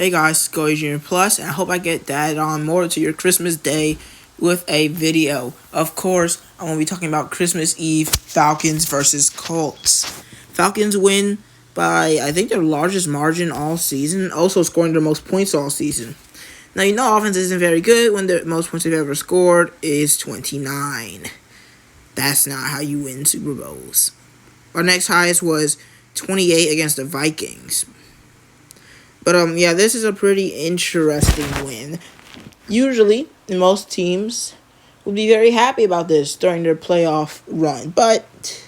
Hey guys, it's Go Junior Plus, and I hope I get that on more to your Christmas Day with a video. Of course, I'm going to be talking about Christmas Eve Falcons versus Colts. Falcons win by, I think, their largest margin all season, also scoring their most points all season. Now, you know offense isn't very good when the most points they've ever scored is 29. That's not how you win Super Bowls. Our next highest was 28 against the Vikings. But, yeah, this is a pretty interesting win. Usually, most teams would be very happy about this during their playoff run. But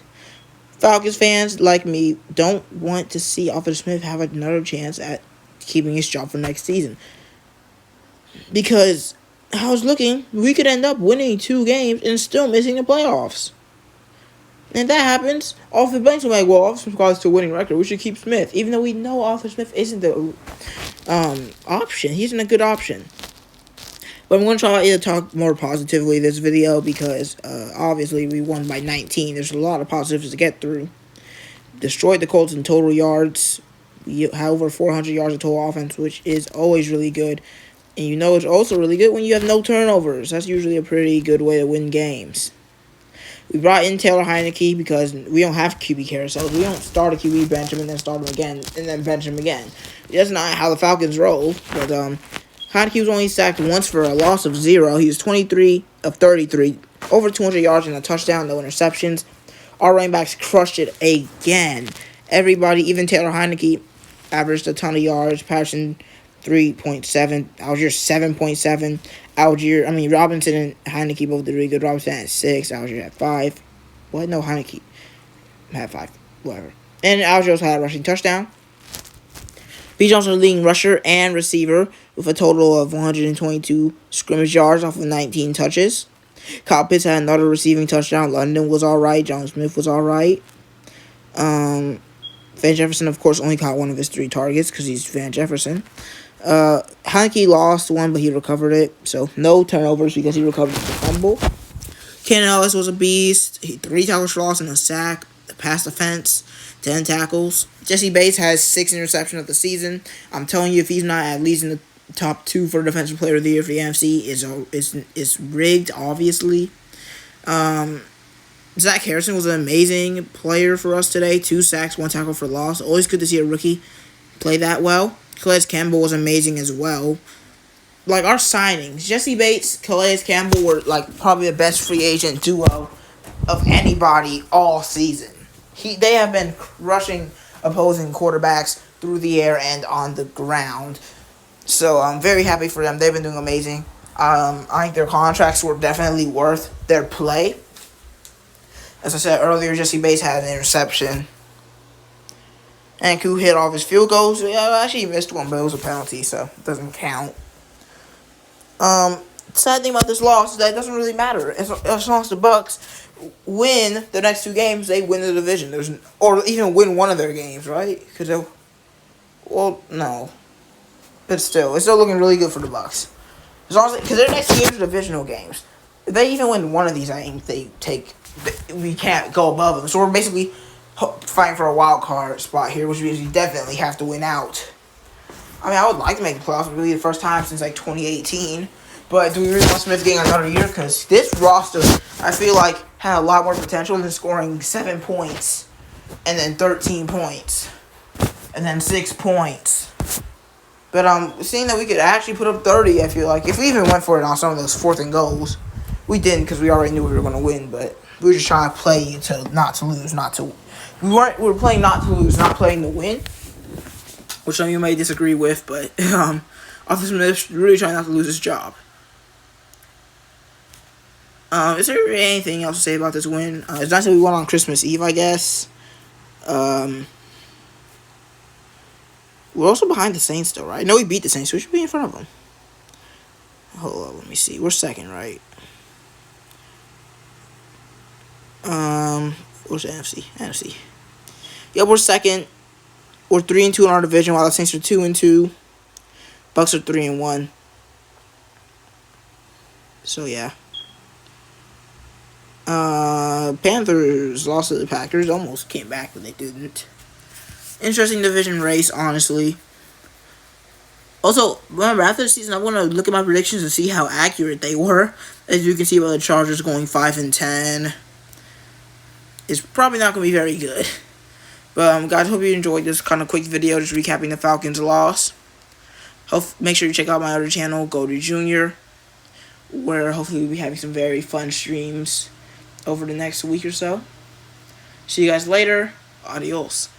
Falcons fans, like me, don't want to see Arthur Smith have another chance at keeping his job for next season. Because I was looking, we could end up winning 2 games and still missing the playoffs. And if that happens, Arthur Banks will be like, well, Arthur Smith got us to a winning record. We should keep Smith. Even though we know Arthur Smith isn't the option. He isn't a good option. But I'm going to try to talk more positively this video because obviously we won by 19. There's a lot of positives to get through. Destroyed the Colts in total yards. We had over 400 yards of total offense, which is always really good. And you know it's also really good when you have no turnovers. That's usually a pretty good way to win games. We brought in Taylor Heineke because we don't have QB carousels. We don't start a QB, bench him, and then start him again, and then bench him again. That's not how the Falcons roll. But Heineke was only sacked once for a loss of 0. He was 23 of 33, over 200 yards and a touchdown, no interceptions. Our running backs crushed it again. Everybody, even Taylor Heineke, averaged a ton of yards, passing 3.7, Algier 7.7, Robinson and Heineke both did really good. Robinson had 6, Algier had 5. What? No, Heineke had 5, whatever. And Algier also had a rushing touchdown. B. Johnson, leading rusher and receiver, with a total of 122 scrimmage yards off of 19 touches. Kyle Pitts had another receiving touchdown. London was alright. John Smith was alright. Van Jefferson, of course, only caught one of his 3 targets because he's Van Jefferson. Heineke lost one, but he recovered it. So, no turnovers because he recovered the fumble. Ken Ellis was a beast. 3 tackles for loss and a sack. Pass defense, 10 tackles. Jesse Bates has 6 interceptions of the season. I'm telling you, if he's not at least in the top 2 for Defensive Player of the Year for the NFC, is rigged, obviously. Zach Harrison was an amazing player for us today. 2 sacks, 1 tackle for loss. Always good to see a rookie play that well. Calais Campbell was amazing as well. Like, our signings, Jesse Bates, Calais Campbell were, like, probably the best free agent duo of anybody all season. They have been crushing opposing quarterbacks through the air and on the ground. So I'm very happy for them. They've been doing amazing. I think their contracts were definitely worth their play. As I said earlier, Jesse Bates had an interception. And Koo hit all of his field goals. Yeah, actually, he missed one, but it was a penalty, so it doesn't count. Sad thing about this loss is that it doesn't really matter. As long as the Bucks win the next 2 games, they win the division. Or even win one of their games, right? No. But still, it's still looking really good for the Bucks. As long as because their next games are divisional games. If they even win one of these, I think we can't go above them. So we're basically fighting for a wild card spot here, which means we definitely have to win out. I mean, I would like to make the playoffs. Really, the first time since like 2018. But do we really want Smith getting another year? Because this roster, I feel like, had a lot more potential than scoring 7 points, and then 13 points, and then 6 points. But seeing that we could actually put up 30, I feel like if we even went for it on some of those 4th and goals, we didn't because we already knew we were going to win. But we were just trying to play not to lose, We were playing not to lose, not playing to win, which some of you may disagree with. But Arthur Smith's really trying not to lose his job. Is there anything else to say about this win? It's nice that we won on Christmas Eve, I guess. We're also behind the Saints, though, right? No, we beat the Saints, so we should be in front of them. Hold on, let me see. We're second, right? Where's the NFC? NFC. Yeah, we're second. We're 3-2 in our division, while the Saints are 2-2. Bucks are 3-1. So, yeah. Panthers lost to the Packers. Almost came back, but they didn't. Interesting division race, honestly. Also, remember, after the season, I'm going to look at my predictions and see how accurate they were. As you can see, by the Chargers going 5-10, it's probably not going to be very good. But guys, hope you enjoyed this kind of quick video, just recapping the Falcons' loss. Make sure you check out my other channel, Go to Junior, where hopefully we'll be having some very fun streams over the next week or so. See you guys later. Adios.